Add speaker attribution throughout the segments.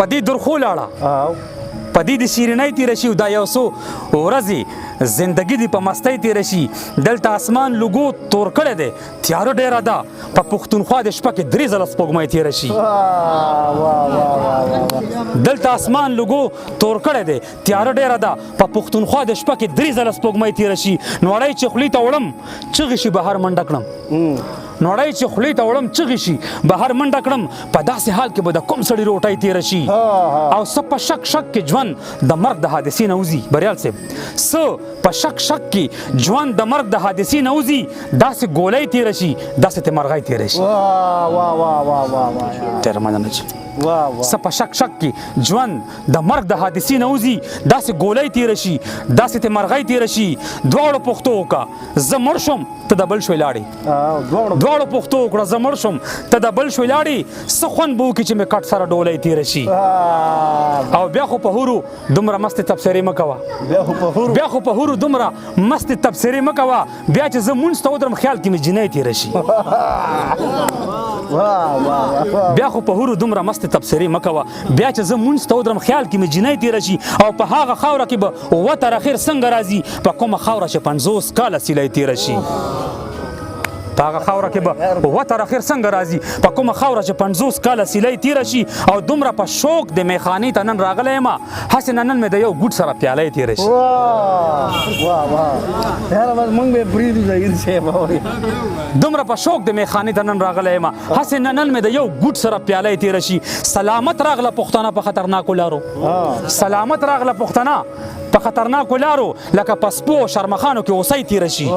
Speaker 1: په دې درخو لاړه په دې د شیرینۍ تېره شي دا یو څو ورځې زندګي دې په مستۍ تېره شي دلته اسمان لوګو تور کړی دی تیاره ډېره ده په پښتونخوا د شپه کې 3 ځله سپوږمۍ تېره شي دلته اسمان لوګو تور کړی دی تیاره ډېره ده په پښتونخوا د شپه کې 3 ځله سپوږمۍ تېره شي نوړی چې خولې ته وړم چغې شي بهر منډه کړم نوړی چې خولې ته وړم چغې شي بهر منډه کړم په داسې حال کې به د کوم سړي روټۍ تېره شي او څه په شک کې ژوند د مرګ د حادثې نه وځي بریال صاحب څه په شک کې ژوند د مرګ د حادثې نه وځي داسې ګولۍ تېره شي داسې ته مرغۍ تېره شي تېره مننه چې څه په شک کې ژوند د مرګ د حادثې نه وځي داسې ګولۍ تېره شي داسې ته مرغۍ تېره شي دواړو پښتو وکړه زه مړ شم ته د بل شوی لاړې دواړو پښتو وکړه زه مړ شم ته د بل شوی لاړې څه خوند به وکړي چې مې کټ سره ډولۍ تېره شي او بیا خو په هورو دومره مستې تبصرې مه کوه بیا خو په هورو دومره مستې تبصرې مه کوه بیا چې زه مونځ ته ودرم خیال کې مې جنۍ تېره شي بیا خو په هورو دومره مستې تبصرې مه کوه بیا چې زه مونځ ته ودرم خیال کې مې جنۍ تېره شي او په هغه خاوره کې به وتر اخر څنګه راځي په کومه خاوره چې 50 کاله سیلۍ تېره شي په هغه خاوره کې به وتر اخر څنګه راځي په کومه خاوره چې 50 کاله سیلۍ تېره شي او دومره په شوق د میخانې ته نن راغلی یم هسې نن مې د یو ګوټ سره پیاله تېره شي دومره په شوق د میخانې ته نن راغلی یم هسې نن مې د یو ګوټ سره پیاله تېره شي سلامت راغله پښتانه په خطرناکو لارو سلامت راغله پښتانه په خطرناکو لارو لکه په سپو او شرمخانو کې اوسۍ تېره شي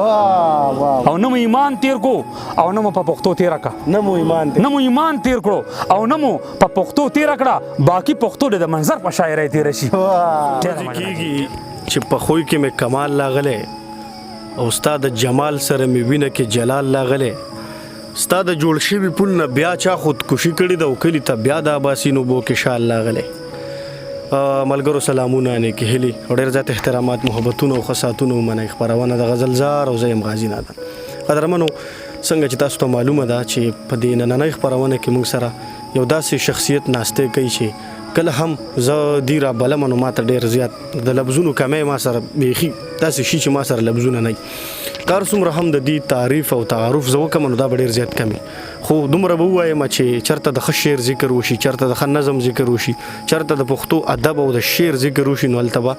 Speaker 1: او نه مو ایمان تېر کو او نه مو په پښتو تېره کړه نه مو ایمان تېر کړو او نه مو په پښتو تېره کړه باقي پښتو د منظر په شاعرۍ تېره شي
Speaker 2: کېږي چې په خوی کې مې کمال لاغلی او ستا د جمال سره مې وینه کې جلال لاغلی ستا د جوړ شوي پل نه بیا چا خودکشي کړې ده او کلي ته بیا د اباسینو بو کې شال لاغلی ملګرو سلامونه نیکې هیلې او ډېر زیات احترامات محبتونه او خصاتونه ومنئ خپرونه د غزلزار او زه یم غازي نادر قدرمنو څنګه چې تاسو ته معلومه ده چې په دې نننۍ خپرونه کې موږ سره یو داسې شخصیت ناستې کوي چې کله هم زه دې را بلمه نو ما ته ډېر زیات د لفظونو کمی ما سره بیخي داسې شي چې ما سره لفظونه نه وي کار څومره هم د دې تعریف او تعارف زه وکړم نو دا به ډېر زیات کم وي خو دومره به ووایم چې چېرته د ښه شعر ذکر وشي چېرته د ښه نظم ذکر وشي چېرته د پښتو ادب او د شعر ذکر وشي نو هلته به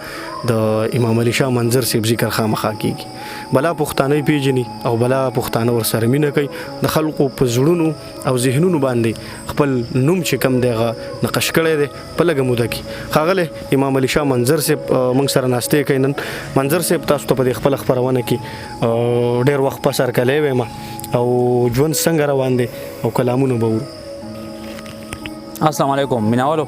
Speaker 2: د امام علي شاه منظر صاحب ذکر خامخا کېږي بلا پښتانه یې پیژني او بلا پښتانه ورسره مینه کوي د خلکو په زړونو او ذهنونو باندې خپل نوم چې کم دی هغه نقش کړی دی په لږه موده کې ښاغلی امام علي شاه منظر صاحب موږ سره ناستې کوي نن منظر صاحب تاسو ته په دې خپله خپرونه کې ډېر وخت په سر کلی ویم او ژوند څنګه روان دی او کلامونه به ورو
Speaker 1: السلام علیکم میناوالو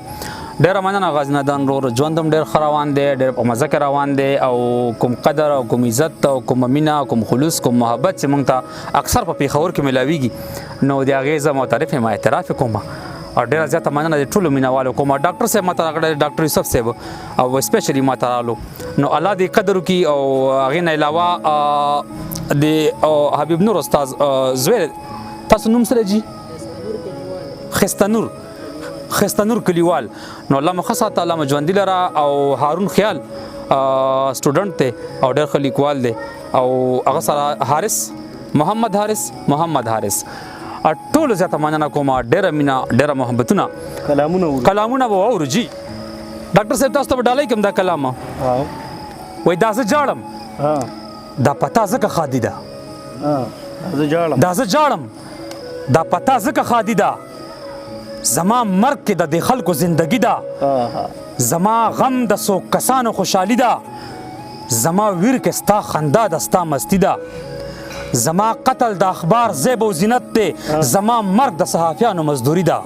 Speaker 1: ډېره مننه غازي نادان ورور ژوند هم ډېر ښه روان دی ډېر په مزه کې روان دی او کوم قدر او کوم عزت او کوم مینه کوم خلوص کوم محبت چې موږ ته اکثر په پېښور کې میلاویږي نو د هغې زه معترف یم اعتراف یې کوم او ډېره زیاته مننه د ټولو مینهوالو کوم ډاکټر صاحب ماته راغلی ډاکټر یوسف صاحب او سپیشلي ماته رالو نو الله دې قدر وکړي او هغې نه علاوه د حبیب نور استاد زوی تاسو نوم سره جي خسته نور کلیوال نو الله مخه ساته الله مجوندي لره او هارون خیال سټوډنټ دی او ډېر ښه لیکوال دی او هغه سره محمد حارث ټولو زیاته مننه کوم ډېره مینه ډېره محبتونه کلامونه به واورو جي ډاکټر صاحب تاسو ته به ډالۍ کوم دا کلام وایي دا زه جاړم دا پتا ځکه خادي ده دا زه جاړم دا پتا ځکه خادي ده زما مرګ کې د دې خلکو زندگی ده زما غم د څو کسانو خوشحالي ده زما ویر کې ستا خندا ده ستا مستی ده زما قتل د اخبار زیب و زینت دی زما مرګ د صحافیانو مزدوری ده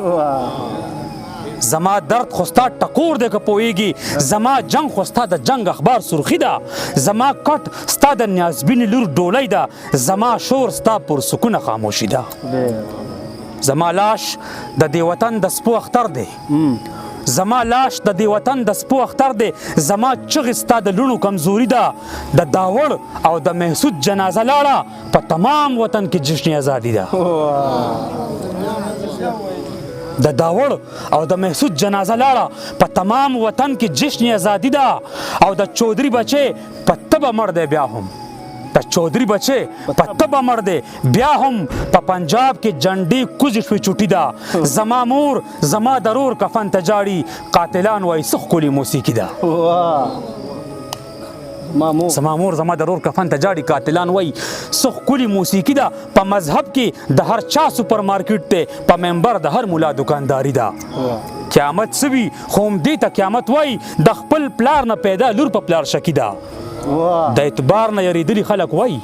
Speaker 1: زما درد خوستا ټکور دی که پوهیږي زما جنگ خوستا د جنگ اخبار سرخی ده زما کټ ستا د نیازبین لور ډولۍ ده زما شور ستا پر سکونه خاموشي ده زما لاش د دې وطن د سپو اختر دی زما لاش د دې وطن د سپو اختر دی زما چغې ستا د لوڼو کمزوري ده د داوړ او د محسود جنازه لاړه په تمام وطن کې جشن ازادي ده د داوړ او د محسود جنازه لاړه په تمام وطن کې جشن ازادي ده او د چودري بچي په تبه مړ دی بیا هم د چودري بچي په تبه مړ دی بیا هم په پنجاب کې جنډې کوزې شوې چوټي ده زما مور زما درور کفن ته جاړي قاتلان وایي څه ښکلې موسیقي ده زما مور زما درور کفن ته جاړي قاتلان وایي څه ښکلې موسیقي ده په مذهب کې د هر چا سوپر مارکیټ دی په ممبر د هر مولا دکانداري ده قیامت سوي خو هم دې ته قیامت وایي د خپل پلار نه پیدا لور په پلار شکي ده د اعتبار نه یریدلي خلک وایي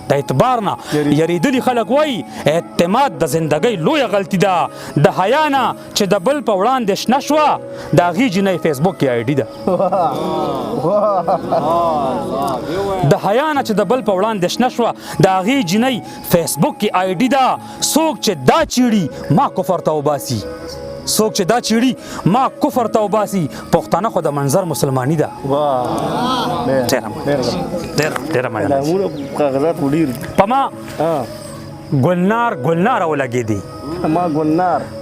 Speaker 1: د اعتبار نه یریدلي خلک وایي اعتماد د زندګۍ لویه غلطي ده د حیا نه چې د بل په وړاندې شنه شوه د هغې جینۍ فیسبوک کې آی ډي ده د حیا نه چې د بل په وړاندې شنه شوه د هغې جینۍ فیسبوک کې آی ډي ده څوک چې دا چیړي ما کفر ته وباسي څوک چې دا چیړي ما کفر ته وباسي پښتانه خو د منظر مسلماني ده ډېره مننه په ما ګلنار ولګېدې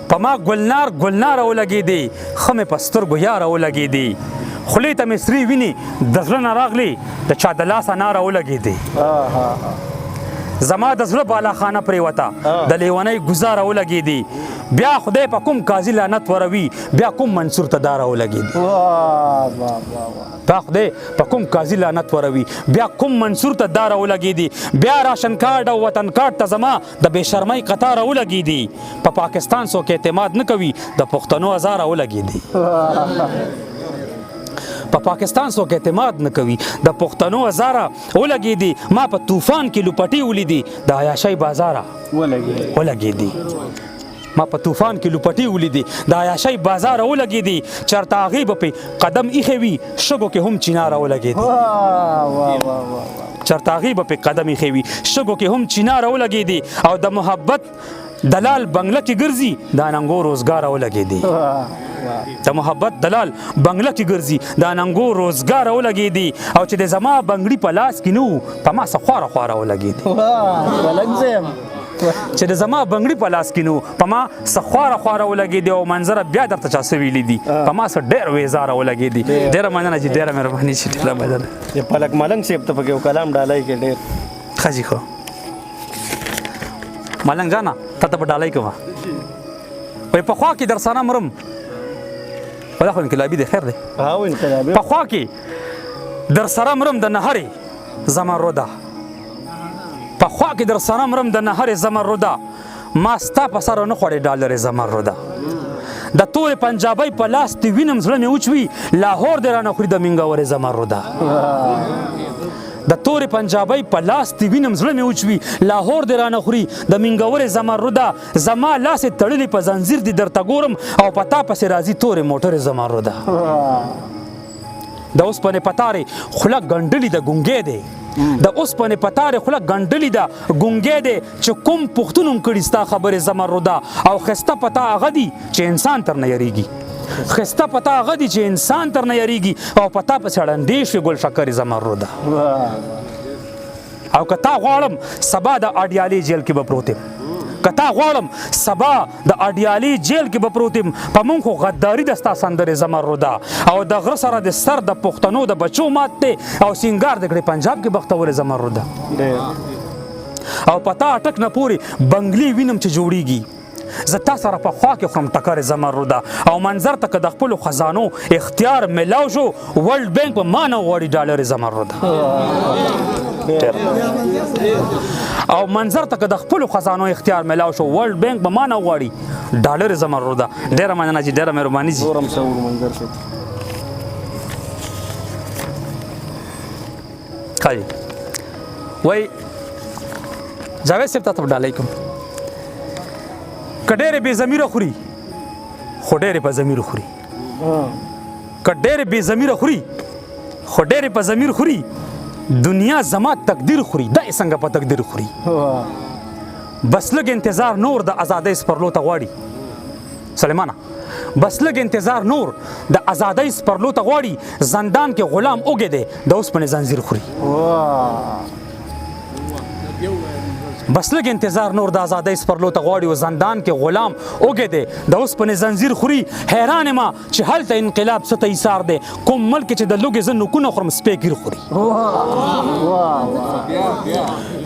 Speaker 1: په ما ګلنار ولګېدې ښه مې په سترګو یاره ولګېدې خولې ته مې سرې وینې د زړه نه راغلې د چا د لاس اناره ولګېدې زما د زړه بالاخانه پرېوته د لیونۍ ګزاره ولګېدې بیا خدای په کوم قاضي لعنت وروي بیا کوم منصور ته داره ولګېدې بیا خدای په کوم قاضي لعنت وروي بیا کوم منصور ته داره ولګېدې بیا راشن کارډ او وطن کارډ ته زما د بې شرمۍ قطاره ولګېدې په پاکستان څوک اعتماد نه کوي د پښتنو هزاره ولګېدې په پاکستان څوک اعتماد نه کوي د پښتنو هزاره ولګېدې ما په طوفان کې لوپټې ولیدې د عیاشۍ بازاره ولګېدې ما په طوفان کې لوپټې ولیدې د عیاشۍ بازاره ولګېدې چېرته هغې به پې قدم ایښی وي شګو کې هم چیناره ولګېدې چېرته هغې به پې قدم ایښی وي شګو کې هم چیناره ولګېدې او د محبت دلال بنگله کې ګرځي د اننګو روزګاره ولګېدې د محبت دلال بنگله کې ګرځي د اننګو روزګاره ولګېدې او چې د زما بنګړي په لاس کې نه وو په ما څه خواره ولګېدې چې د زما بنګړي په لاس کې نو په ما څه خواره ولګېدې او منظره بیا درته چا څه ویلي دي په ما څه ډېر ویزاره ولګېدې ډېره مننه چې ډېره مهرباني چې ډېره مننه
Speaker 2: پلک ملنګ صاحب ته پکې کلام ډالۍ کې ډېر
Speaker 1: ښه جي ښه ملنګ جانه تا ته به ډالۍ کومه وایي پخوا کې در سره مرم دا خو انقلابي دی خیر دی پخوا کې در سره مرم د نهرې زمرده پخوا کې در سره مرم د نهرې زمرده ما ستا په سره نه خوړې ډالرې زمرده د تورې پنجابۍ په لاس دې وینم زړه مې وچوي لاهور دې رانه خوري د مینګورې زمرده د تورې پنجابۍ په لاس دې وینم زړه مې وچوي لاهور دې رانه خوري د مینګورې زمرده زما لاس یې تړلې په زنځیر دې درته ګورم او په تا پسې راځي تورې موټرې زمرده د اوسپنې په تارې خوله ګنډلې د ګونګې دی د اوسپنې په تارې خوله ګنډلې ده ګونګې دی چې کوم پښتون هم کړي ستا خبرې زمرده او ښایسته په تا هغه دي چې انسان تر نه یریږي ښایسته په تا هغه دي چې انسان تر نه یریږي او په تا پسې ړندې شوې ګل شکرې زمرده او که تا غواړم سبا د اډیالې جیل کې به پروت یم که تا غواړم سبا د اډیالې جیل کې به پروت یم په مونږ خو غداري ده ستا سندرې زمرده او د غره سره د سر د پښتنو د بچو مات دی او سینګار د کړې پنجاب کې بختورې زمرده او په تا اټک نه پورې بنګلې وینم چې جوړیږي زه تا سره په خوا کې خورم ټکرې زمرده او منظر ته که د خپلو خزانو اختیار میلاو شو ورلډ بینک په ما نه غواړي ډالرې زمرده او منظر ته که د خپلو خزانو اختیار میلاو شو ورلډ بینک به ما نه غواړي ډالرې زمرده ډېره مننه چې ډېره مهرباني جي ښه وایي جاوید صاحب ته ته ډالۍ کوم که ډېرې بې ضمیره خوري خو ډېرې په ضمیر خوري که ډېرې بې ضمیره خوري خو ډېرې په ضمیر خوري دنیا زما تقدیر خوري دا یې څنګه په تقدیر خوري بس لږ انتظار نور د ازادۍ سپرلو ته غواړي سلیمانه بس لږ انتظار نور د ازادۍ سپرلو ته غواړي زندان کې غلام اوږې دی د اوسپنې زنځیر خوري بس لږ انتظار نور د ازادۍ سپرلو ته غواړي او زندان کې غلام اوږې دی د اوسپنې زنځیر خوري حیران یم چې هلته انقلاب څه ته ایثار دی کوم ملک چې د لوږې زه نوکونه خورم سپی ګیر خوري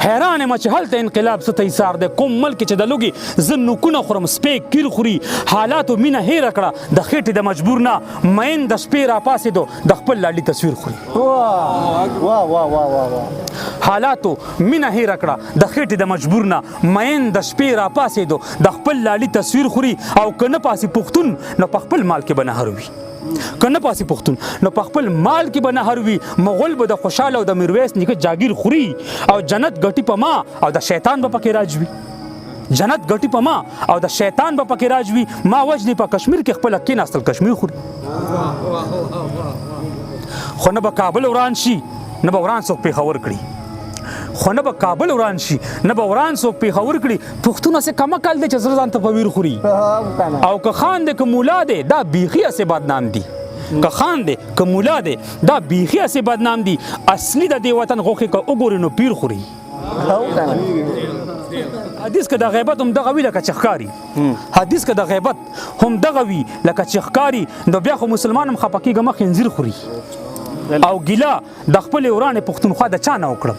Speaker 1: حیران یم چې هلته انقلاب څه ته ایثار دی کوم ملک چې د لوږې زه نوکونه خورم سپی ګیر خوري حالاتو مینه هیره کړه د خېټې د مجبور نه مین د شپې راپاڅېدو د خپل لاډي تصویر خوري حالاتو مینه هیره کړه د خېټې د مجبور نه مین د شپې راپاڅېدو د خپل لاډي تصویر خوري او که نه پاسي پښتون نو په خپل مال کې به نهر وي که نه پاسي پښتون نو په خپل مال کې به نهر وي مغول به د خوشحاله او د میرویس نیکه جاګیر خوري او جنت ګټي په ما او د شیطان به پکې راج وي جنت ګټي په ما او د شیطان به پکې راج وي ما وجنې په کشمیر کې خپل کېناستل کشمیر خوري خو نه به کابل وران شي نه به وران څوک پېښور کړي خو نه به کابل وران شي نه به وران څوک پېښور کړي پښتون هسې کمکل دی چې زړه ځان ته په ویر خوري او که خان دی که مولا دی دا بیخي هسې بدنام دي که خان دی که مولا دی دا بیخي هسې بدنام دي اصلي د دې وطن غوښې که وګورې نو پیر خوري حدیث که د غیبت هم دغه وي لکه چې ښکاري حدیث که د غیبت هم دغه وي لکه چې ښکاري نو بیا خو مسلمان هم خفه کېږه مخ خنزیر خوري او ګیله د خپلې ورانې پښتونخوا د چا نه وکړم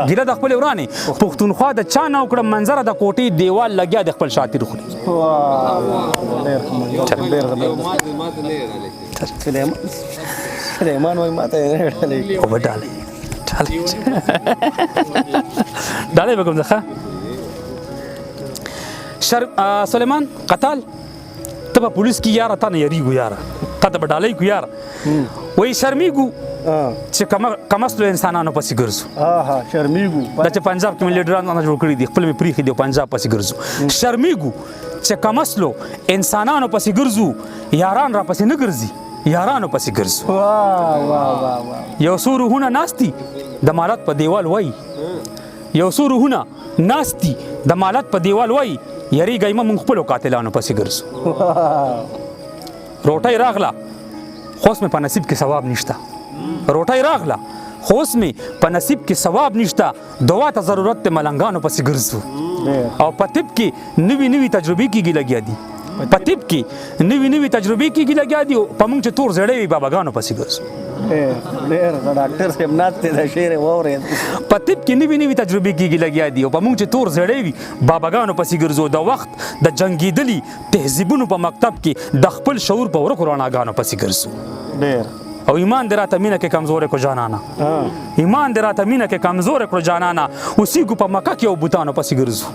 Speaker 1: ګیله د خپلې ورانې پښتونخوا د چا نه وکړم منظره د کوټې دیوال لګیا د خپل شاطر خوري
Speaker 3: سلیمان وای ماته
Speaker 1: او به ډالۍ ډالۍ به کوم ځخه سلیمان قتال ته په پولیس کې یاره تا نه یریږو یاره تا ته به ډالۍ کو یاره وایي شرمیږو چې کمسلو انسانانو پسې ګرځو
Speaker 3: شرمیږو
Speaker 1: دا چې پنجاب کې مې لیډران جوړ کړي دي خپل مې پریښي دي پنجاب پسې ګرځو شرمیږو چې کمسلو انسانانو پسې ګرځو یاران را پسې نه ګرځي یارانو پسې ګرځو یو څو روحونه ناستي د مالت په دیوال وای یو څو روحونه ناستي د مالت په دیوال وای یریږئ مه موږ خپلو قاتلانو پسې ګرځو روټۍ راغله خو اوس مې په نصیب کې ثواب نشته روټۍ راغله خو اوس مې په نصیب کې ثواب نشته دعا ته ضرورت دی ملنګانو پسې ګرځو او په طب کې نوي نوي تجربې کېږي لګیا دي په طب کې نوي نوي تجربې کېږي لګیا دي په موږ چې تور زړې وي باباګانو پسې ګرځو
Speaker 3: ډاکټر صاحب ناست د شعر واورېد
Speaker 1: په طب کې نوي نوي تجربې کېږي لګیا دي او په موږ چې تور زړې وي باباګانو پسې ګرځو د وخت د جنګېدلي تهذیبونو په مکتب کې د خپل شعور په ورکو رڼاګانو پسې ګرځو او ایمان دې راته مینه کې کمزورې کړو جانانه ایمان دې راته مینه کې کمزورې کړو جانانه اوسېږو په مکه کې او بوتانو پسې ګرځو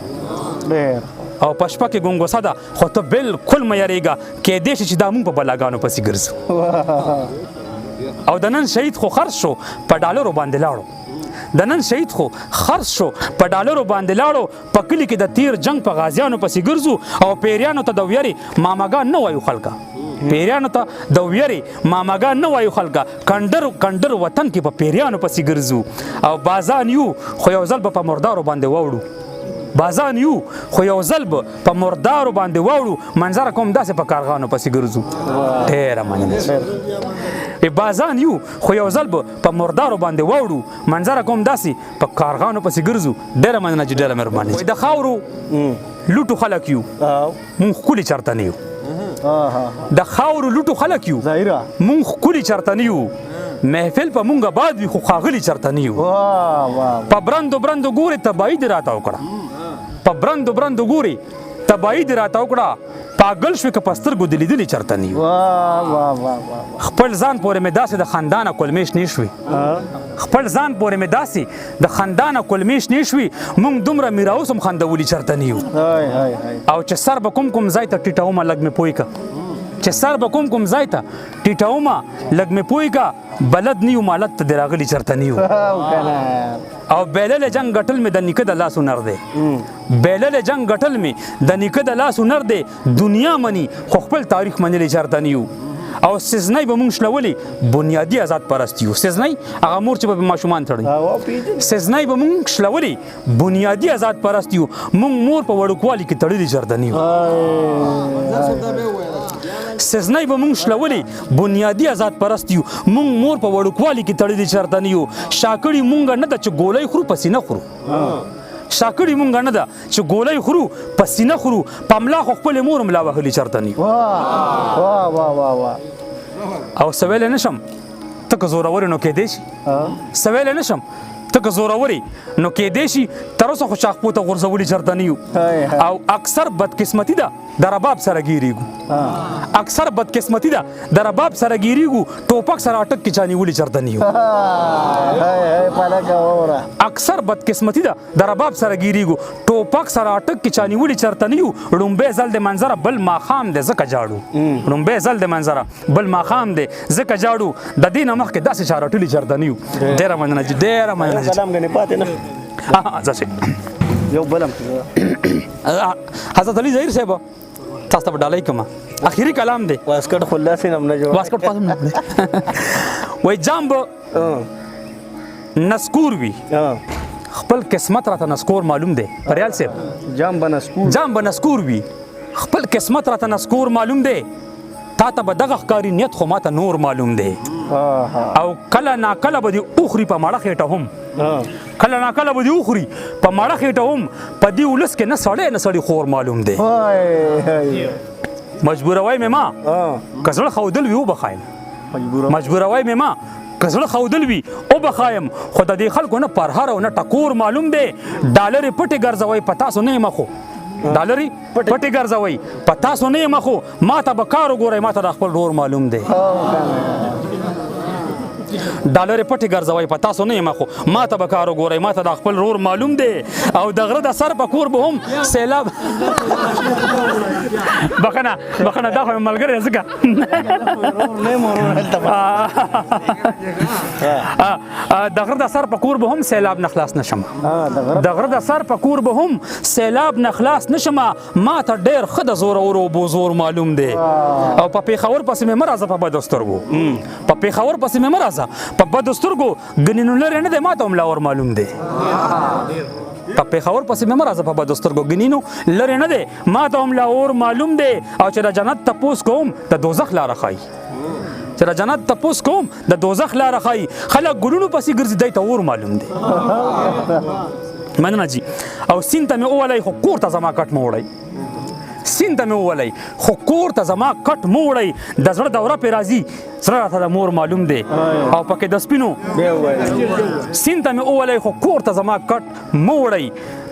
Speaker 1: او په شپه کې ګونګوسه ده خو ته بالکل مه یریږه کیدای شي چې دا مونږ په بلاګانو پسې ګرځو او د نن شهید خو خرڅ شو په ډالرو باندې لاړو د نن شهید خو خرڅ شو په ډالرو باندې لاړو په کلي کې د تیر جنگ په غازیانو پسې ګرځو او پیریانو ته د ویرې ماماګان نه وایو خلکه پیریانو ته د ویرې ماماګان نه وایو خلکه کنډر وطن کې په پیریانو پسې ګرځو او بازان یو خو یو ځل به په مردارو باندې واوړو بازان یو خو یو ځل به په مردارو باندې واوړو منظره کوم داسې په کارغانو پسې ګرځو ډېره مننه بازان یو خو یو ځل به په مردارو باندې واوړو منظره کوم داسې په کارغانو پسې ګرځو ډېره مننه چې ډېره مهرباني د خاورو لوټو خلک یو مونږ ښکلي چرته نه یو د خاورو لوټو خلک یو مونږ ښکلي چرته نه یو محفل په مونږ آباد وي خو ښاغلي چرته نه یو په برندو ګورې تباهي دې راته وکړه په برندو ګورې تباهي دې راته وکړه پاگل شوې که په سترګو دې لیدلي چرته نه یو خپل ځان پورې مې داسې د خندانه کلمې شنې شوې خپل ځان پورې مې داسې د خندانه کلمې شنې شوې مونږ دومره میراوس هم خندولي چرته نه یو او چې سر به کوم ځای ته ټیټومه لږ مې پوی که چې سر به کوم ځای ته ټیټومه لږ مې پوی که بلد نه یو مالت ته دې راغلي چرته نه یو او بیلل جنگ ګټل مې د نیکه د لاس هنر دی بیلل جنگ ګټل مې د نیکه د لاس هنر دی دنیا مني خو خپل تاریخ منلی چرته نه یو او سزنۍ به مونږ شلولې بنیادي آزاد پرست یو سزنۍ هغه مور چې به ماشومان تړي سزنۍ به مونږ شلولې بنیادي آزاد پرست یو مونږ مور په وړوکوالي کې تړلي چرته نه یو سزنۍ به مونږ شلولې بنیادي آزاد پرست یو مونږ مور په وړوکوالي کې تړلي چرته نه یو شاکړي مونږ نه ده چې ګولۍ خورو پسې نه خورو شاکړی مونږ نه ده چې ګولۍ خورو پسینه خورو پملا خو خپل مور ملا وهلی چرته نه
Speaker 3: واه واه واه واه واه
Speaker 1: او سویل نشم ته که زورور نو کې دی شي سویل نشم ته که زوروري نو کې دی شي تر اوسه خو چاق پوته غورځولي چرته نه یو او اکثر بدقسمتي ده د رباب سره ګیریږو اکثر بدقسمتي ده د رباب سره ګیریږو ټوپک سره اٹک کې چانی ولي چرته نه یو اکثر بدقسمتي ده د رباب سره ګیریږو ټوپک سره اٹک کې چانی ولي چرته نه یو ړومبه زل د منظره بل ماخام ده زکه جاړو ړومبه زل د منظره بل ماخام ده زکه جاړو د دینه مخکې داسې چارټلی چرته نه یو ډیره مننه
Speaker 3: سلام غني پاتې نه
Speaker 1: ځکه
Speaker 3: یو بلم
Speaker 1: حضرت علي ظاهر صاحب تاسو ته ډالۍ کوم اخیری کلام دی
Speaker 3: واسکټ خلاص نه جوړ
Speaker 1: واسکټ پاتم نه وای جامب نسکور وی خپل قسمت راته نسکور معلوم دی پریال صاحب جام بنسکور وی خپل قسمت راته نسکور معلوم دی تا ته به دغه ښکاری نیت خو ماته نور معلوم دی او کله نا کله به دی اوخري په ماړه خېټه هم کله نا کله به دی اوخري په ماړه خېټه هم په دې ولس کې نه سړی خور معلوم دی مجبوروي مې ما که زړه ښودل وي وبخایم مجبوروي مې ما که زړه ښودل وي وبخایم خو د دې خلکو نه پرهر او نه ټکور معلوم دی ډالرې پټې ګرځوئ په تاسو نه یم خو ډالري پټي ګرځوي په تاسو نه یم خو ما ته به کار وګورئ ما ته د خپل ډور معلوم دی ډالري پټي ګرځوي په تاسو نه یم خو ما ته به کار وګورئ ما ته د خپل ډور معلوم دی او د غره د سر په کور به هم سیلاب بخنه دا خو ملګری ځکه د غره د سر په کور به هم سیلاب نه خلاص نشم د غره د سر په کور به هم سیلاب نه خلاص نشم ما ته ډېر ښه د زورور او بوزور معلوم دی او په پیښور پسې مې مه راځه په بدو سترګو په پیښور پسې مې مه راځه په بدو سترګو ګنې نو لرې نه دی ما ته هم لاور معلوم دی په پیښور پسې مې مه راځه په بدو سترګو ګنې نو لرې نه دی ما ته هم لاور معلوم دی او چې د جنت تپوس کوم د دوزخ لاره ښایي چې د جنت تپوس کوم د دوزخ لاره ښایي خلک ګلونو پسې ګرځي دی ته اور معلوم دی مننه جي او سیند ته مې وولی خو کور ته زما کټ مه وړئ سیند ته مې وولی خو کور ته زما کټ مه وړئ د زړه دوره پې راځي زړه راته د مور معلوم دی او پکې د سپینو سیند ته مې وولی خو کور ته زما کټ مه وړئ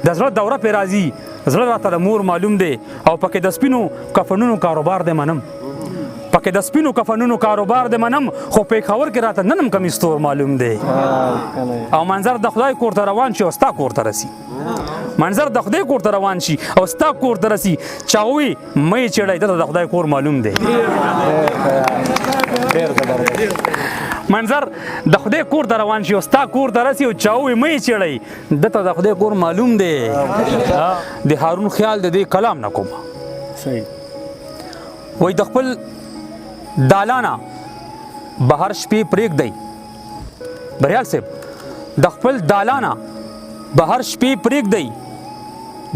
Speaker 1: د زړه دوره پې راځي زړه راته د مور معلوم دی او پکې د سپینو کفنونو کاروبار دی منم پکې د سپینو کفنونو کاروبار دی منم خو پیښور کې راته نن هم کمیستور معلوم دی او منظر د خدای کور ته روان شي او ستا کور ته رسي منظر د خدای کور ته روان شي او ستا کور ته رسي چا ووي مه یې چیړئ دته د خدای کور معلوم دی منظر د خدای کور ته روان شي او ستا کور ته رسي او چا ووي مه یې چیړئ دته د خدای کور معلوم دی د هارون خیال د دې کلام نه کوم وای د خپل دالانه بهر شپې پرېږدئ بریال صاحب د خپل دالانه بهر شپې پرېږدئ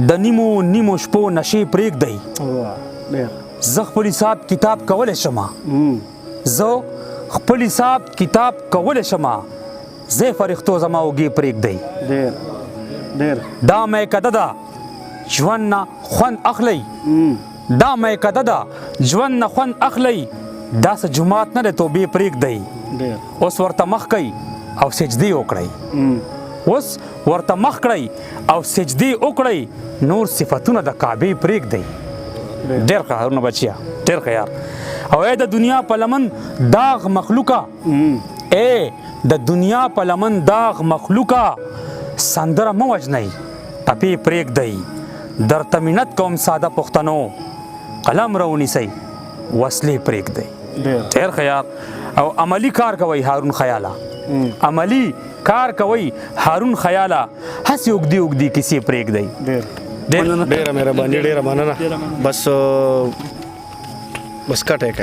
Speaker 1: د نیمو شپو نشې پرېږدئ زه خپل حساب کتاب کولی شمه زه خپل حساب کتاب کولی شمه زه فرښتو زما اوږې پرېږدئ دا میکده ده ژوند نه خوند اخلی دا میکده ده ژوند نه خوند اخلی داسې جومات نه دی توبې پرېږدئ اوس ورته مخ کوئ او سجدې وکړئ اوس ورته مخ کړئ او سجدې وکړئ نور صفتونه د کعبې پرېږدئ ډېر ښه هارونه بچیا ډېر ښه یار او ای د دنیا په لمن داغ مخلوقه ای د دنیا په لمن داغ مخلوقه سندره مه وژنئ ټپې پرېږدئ درته منت کوم ساده پښتنو قلم راونیسئ وسلې پرېږدئ ډېر ښه یار او عملی کار کوئ هارون خیاله عملی کار کوئ هارون خیاله هسې اوږدې کیسې پرېږدئ
Speaker 2: ډېره مهرباني ډېره مننه بس کټ یې